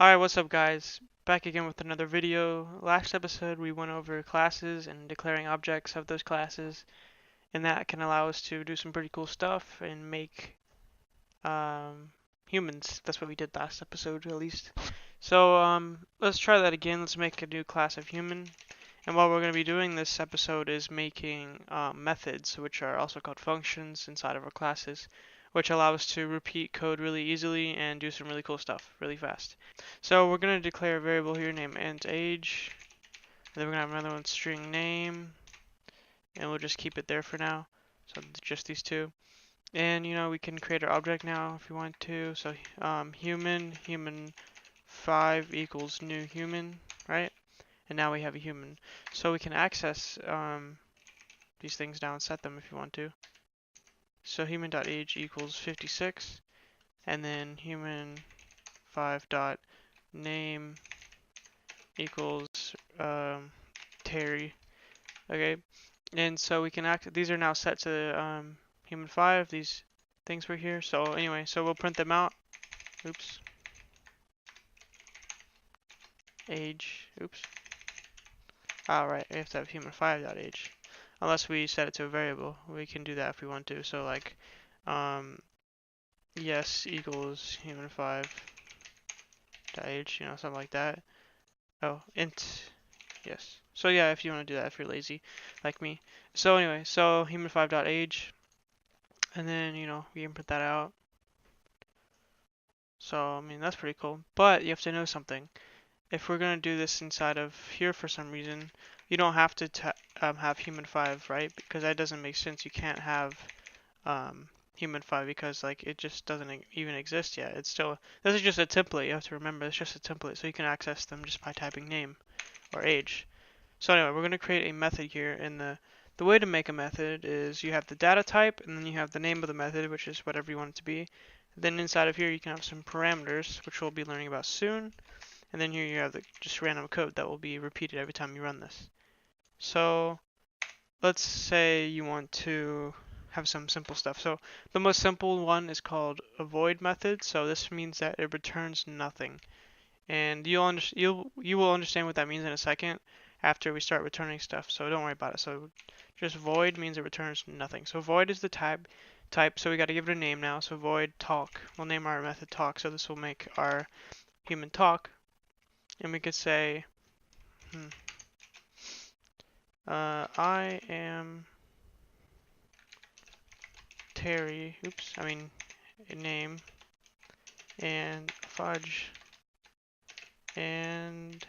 Alright, what's up guys? Back again with another video. Last episode we went over classes and declaring objects of those classes, and that can allow us to do some pretty cool stuff and make humans. That's what we did last episode at least. So let's try that again. Let's make a new class of human. And what we're going to be doing this episode is making methods, which are also called functions inside of our classes, which allow us to repeat code really easily and do some really cool stuff really fast. So we're going to declare a variable here named int age, and then we're going to have another one string name, and we'll just keep it there for now. So just these two. And we can create our object now if we want to. So human 5 equals new human, right? And now we have a human. So we can access these things now and set them if you want to. So human.age equals 56, and then human 5.name equals Terry. Okay, and so we can these are now set to human 5. These things were here. So anyway, so we'll print them out. Oops. Age. Oops. Alright, we have to have human 5.age. Unless we set it to a variable. We can do that if we want to. So like yes equals human 5.age, something like that. Oh, int yes. So yeah, if you want to do that if you're lazy like me. So anyway, so human 5.age, and then we can print that out. So I mean that's pretty cool. But you have to know something. If we're going to do this inside of here for some reason, you don't have to have human 5, right? Because that doesn't make sense. You can't have human 5 because like it just doesn't even exist yet. It's still, this is just a template. You have to remember it's just a template, so you can access them just by typing name or age. So anyway, we're going to create a method here, and the way to make a method is you have the data type, and then you have the name of the method, which is whatever you want it to be. Then inside of here you can have some parameters, which we'll be learning about soon. And then here you have just random code that will be repeated every time you run this. So let's say you want to have some simple stuff. So the most simple one is called a void method. So this means that it returns nothing. And you will understand what that means in a second after we start returning stuff. So don't worry about it. So just void means it returns nothing. So void is the type. So we got to give it a name now. So void talk. We'll name our method talk. So this will make our human talk. And we could say, I am Terry, name, and fudge, and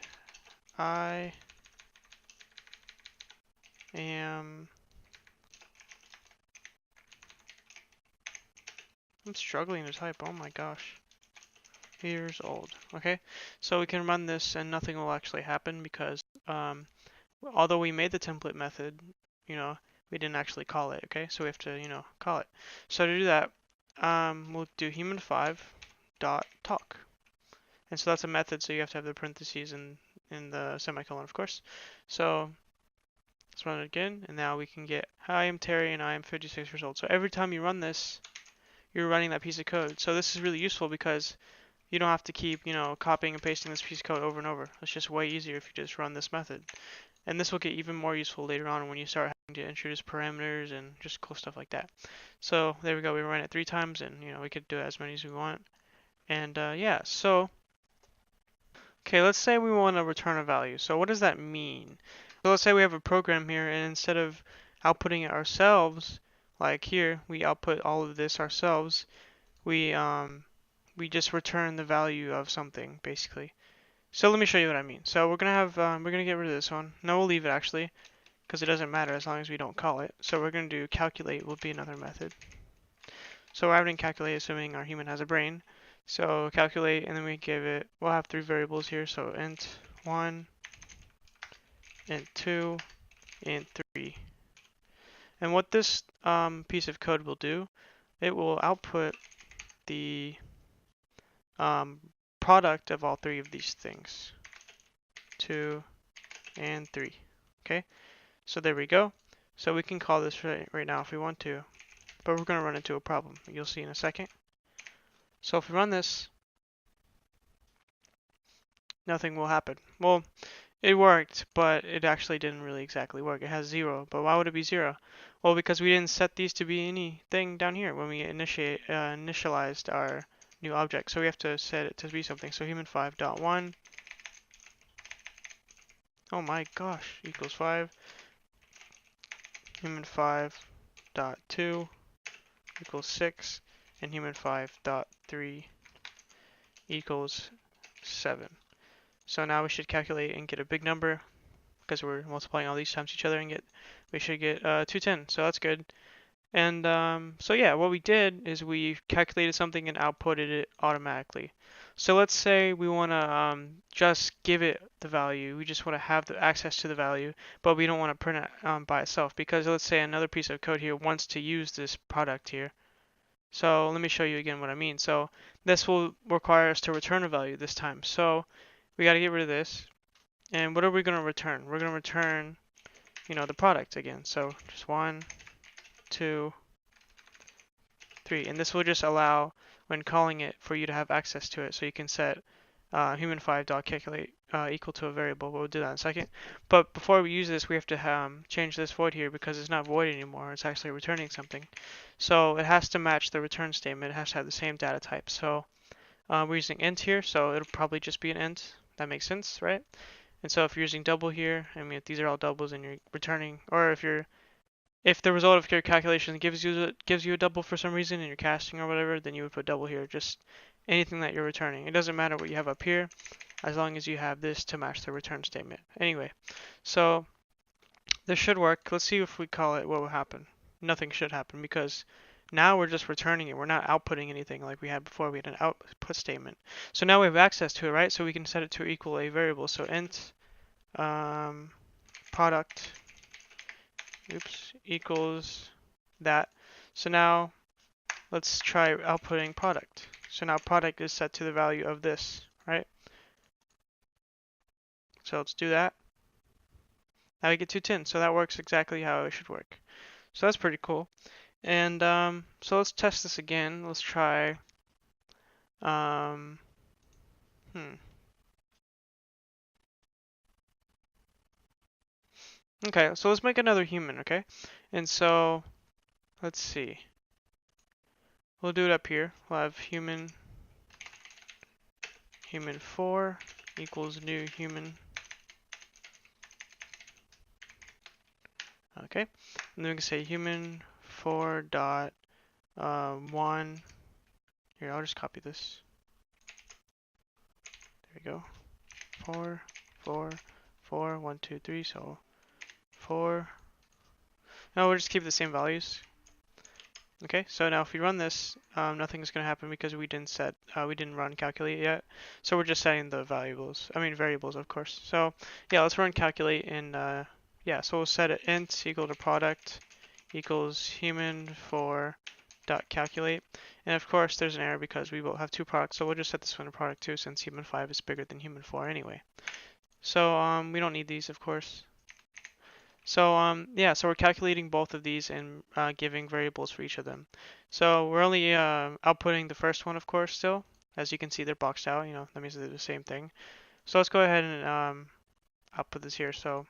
I am, I'm struggling to type, oh my gosh. Years old. Okay, so we can run this and nothing will actually happen because although we made the template method, we didn't actually call it. Okay, so we have to call it. So to do that, we'll do human 5 dot talk, and so that's a method. So you have to have the parentheses in the semicolon, of course. So let's run it again, and now we can get hi, I am Terry and I am 56 years old. So every time you run this, you're running that piece of code. So this is really useful because you don't have to keep, copying and pasting this piece of code over and over. It's just way easier if you just run this method. And this will get even more useful later on when you start having to introduce parameters and just cool stuff like that. So there we go. We ran it 3 times, and we could do as many as we want. And yeah, so okay, let's say we want to return a value. So what does that mean? So let's say we have a program here, and instead of outputting it ourselves, like here, we output all of this ourselves. We just return the value of something, basically. So let me show you what I mean. So we're gonna have we're gonna get rid of this one. No, we'll leave it actually, because it doesn't matter as long as we don't call it. So we're gonna do calculate will be another method. So we're adding calculate assuming our human has a brain. So calculate, and then we'll have 3 variables here. So int 1, int 2, int 3. And what this piece of code will do, it will output the product of all 3 of these things, 2 and 3. Okay, so there we go. So we can call this right now if we want to, but we're going to run into a problem. You'll see in a second. So if we run this, nothing will happen. Well, it worked, but it actually didn't really exactly work. It has 0, but why would it be 0? Well, because we didn't set these to be anything down here when we initialized our new object. So we have to set it to be something. So human5.1, oh my gosh, equals 5. Human5.2 equals 6, and human5.3 equals 7. So now we should calculate and get a big number because we're multiplying all these times each other and we should get 210. So that's good. And so yeah, what we did is we calculated something and outputted it automatically. So let's say we want to just give it the value. We just want to have the access to the value, but we don't want to print it by itself because let's say another piece of code here wants to use this product here. So let me show you again what I mean. So this will require us to return a value this time. So we got to get rid of this. And what are we going to return? We're going to return, the product again. So just 1, 2, 3. And this will just allow, when calling it, for you to have access to it. So you can set human5.calculate equal to a variable. We'll do that in a second. But before we use this, we have to change this void here because it's not void anymore. It's actually returning something. So it has to match the return statement. It has to have the same data type. So we're using int here, so it'll probably just be an int. That makes sense, right? And so if you're using double here, I mean, if these are all doubles and you're returning, or if the result of your calculation gives you a double for some reason and you're casting or whatever, then you would put double here. Just anything that you're returning. It doesn't matter what you have up here, as long as you have this to match the return statement. Anyway, so this should work. Let's see if we call it, what will happen. Nothing should happen because now we're just returning it. We're not outputting anything like we had before. We had an output statement. So now we have access to it, right? So we can set it to equal a variable. So int product equals that. So now let's try outputting product. So now product is set to the value of this, right? So let's do that. Now we get 210. So that works exactly how it should work. So that's pretty cool. And so let's test this again. Let's try Okay, so let's make another human, okay? And so let's see. We'll do it up here. We'll have human4 equals new human. Okay, and then we can say human4 dot 1. Here, I'll just copy this. There we go. 4, 4, 4, 1, 2, 3. So 4. Now we'll just keep the same values. Okay, so now if we run this, nothing's going to happen because we didn't run calculate yet. So we're just setting the variables, of course. So yeah, let's run calculate, and yeah, so we'll set it int equal to product equals human4 dot calculate. And of course there's an error because we will have two products, so we'll just set this one to product 2 since human5 is bigger than human4 anyway. So we don't need these, of course. So yeah, so we're calculating both of these and giving variables for each of them. So we're only outputting the first one, of course, still. As you can see, they're boxed out, that means they're the same thing. So let's go ahead and output this here. So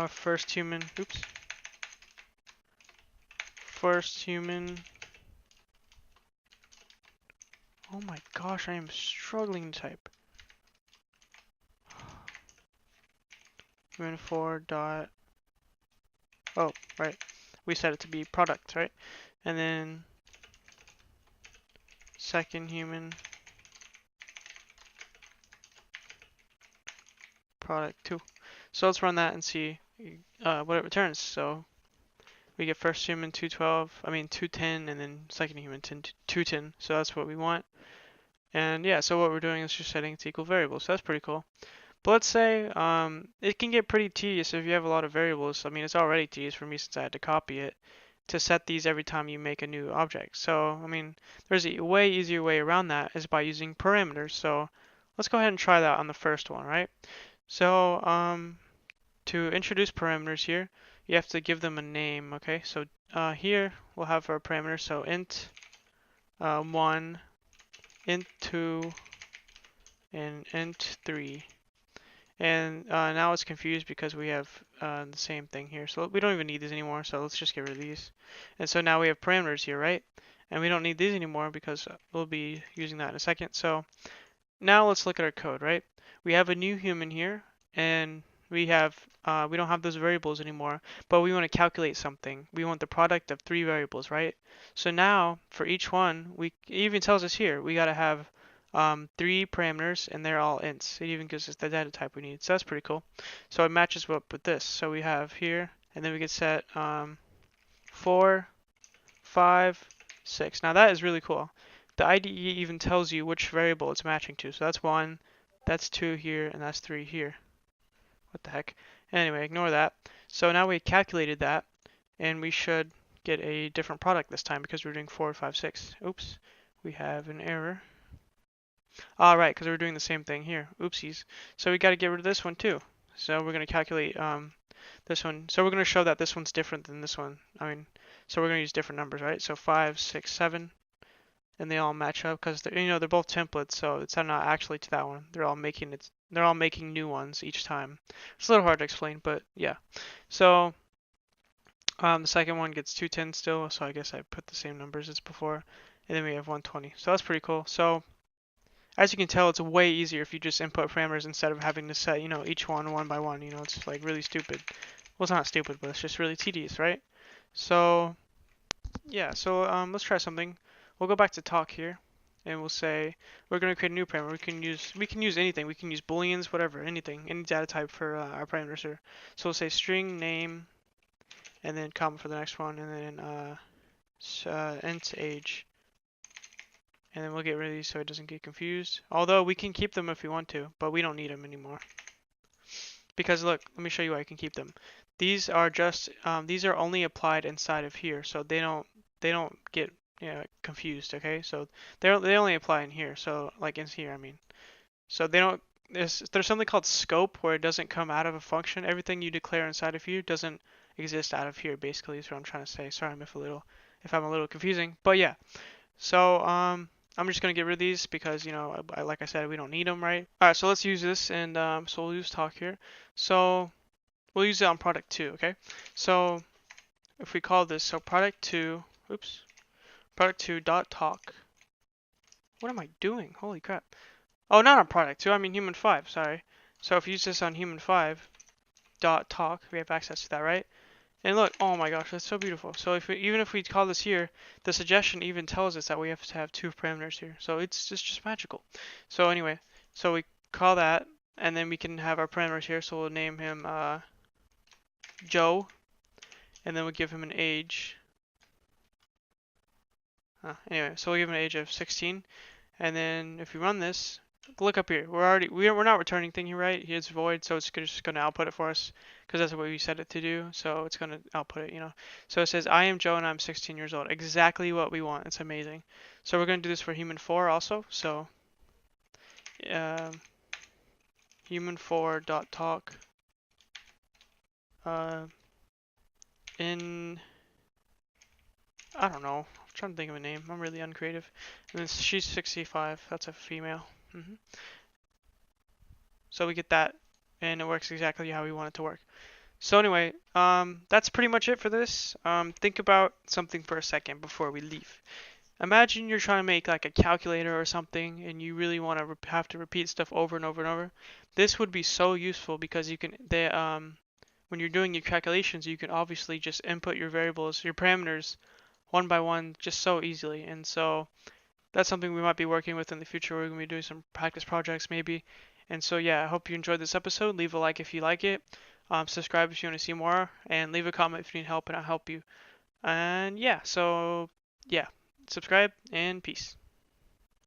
first human, oh my gosh, I am struggling to type. Human4 dot, oh, right, we set it to be product, right? And then second human product 2. So let's run that and see what it returns. So we get first human 210, and then second human 210. So that's what we want. And yeah, so what we're doing is just setting it to equal variables. So that's pretty cool. But let's say it can get pretty tedious if you have a lot of variables. I mean, it's already tedious for me since I had to copy it to set these every time you make a new object. So, I mean, there's a way easier way around that is by using parameters. So let's go ahead and try that on the first one, right? So to introduce parameters here, you have to give them a name, okay? So here we'll have our parameters. So int 1, int 2, and int3. And now it's confused because we have the same thing here. So we don't even need these anymore. So let's just get rid of these. And so now we have parameters here, right? And we don't need these anymore because we'll be using that in a second. So now let's look at our code, right? We have a new human here, and we don't have those variables anymore, but we want to calculate something. We want the product of 3 variables, right? So now for each one, it even tells us here we got to have 3 parameters, and they're all ints. It even gives us the data type we need. So that's pretty cool. So it matches up with this. So we have here, and then we can set 4, 5, 6. Now that is really cool. The IDE even tells you which variable it's matching to. So that's 1, that's 2 here, and that's 3 here. What the heck? Anyway, ignore that. So now we calculated that, and we should get a different product this time because we're doing 4, 5, 6. Oops, we have an error. All right, because we're doing the same thing here. Oopsies. So we got to get rid of this one too. So we're going to calculate this one. So we're going to show that this one's different than this one. So we're going to use different numbers, right? So 5, 6, 7, and they all match up because they're both templates. So it's not actually to that one. They're all making new ones each time. It's a little hard to explain, but yeah. So the second one gets 210 still. So I guess I put the same numbers as before, and then we have 120. So that's pretty cool. So as you can tell, it's way easier if you just input parameters instead of having to set, each one by one. It's like really stupid. Well, it's not stupid, but it's just really tedious, right? So, yeah. So let's try something. We'll go back to talk here, and we'll say we're going to create a new parameter. We can use anything. We can use booleans, whatever, anything, any data type for our parameters here. So we'll say string name, and then comma for the next one, and then int age. And then we'll get rid of these so it doesn't get confused. Although we can keep them if we want to, but we don't need them anymore. Because look, let me show you why I can keep them. These are just these are only applied inside of here, so they don't get confused. Okay, so they only apply in here. So like in here, I mean. So they don't. There's something called scope where it doesn't come out of a function. Everything you declare inside of here doesn't exist out of here. Basically, is what I'm trying to say. Sorry, if I'm a little confusing, but yeah. So I'm just gonna get rid of these because like I said, we don't need them, right? All right, so let's use this, and so we'll use talk here. So we'll use it on product 2, okay? So if we call this product 2 dot talk. What am I doing? Holy crap! Oh, not on product 2. I mean human 5. Sorry. So if you use this on human 5 dot talk, we have access to that, right? And look, oh my gosh, that's so beautiful. So even if we call this here, the suggestion even tells us that we have to have 2 parameters here. So it's just magical. So anyway, so we call that, and then we can have our parameters here. So we'll name him Joe, and then we'll give him an age. Anyway, so we'll give him an age of 16, and then if we run this, look up here. We're not returning anything here, right? Here's void, so it's just going to output it for us because that's what we set it to do. So it's going to output it, So it says I am Joe and I'm 16 years old. Exactly what we want. It's amazing. So we're going to do this for human 4 also. So human 4 dot talk in, I don't know. I'm trying to think of a name. I'm really uncreative. And then she's 65. That's a female. So we get that, and it works exactly how we want it to work. So anyway, that's pretty much it for this. Think about something for a second before we leave. Imagine you're trying to make like a calculator or something, and you really want to have to repeat stuff over and over and over. This would be so useful because when you're doing your calculations, you can obviously just input your variables, your parameters, one by one, just so easily. And so that's something we might be working with in the future. We're going to be doing some practice projects maybe. And so yeah, I hope you enjoyed this episode. Leave a like if you like it. Subscribe if you want to see more, and leave a comment if you need help, and I'll help you. And yeah, so yeah, subscribe and peace.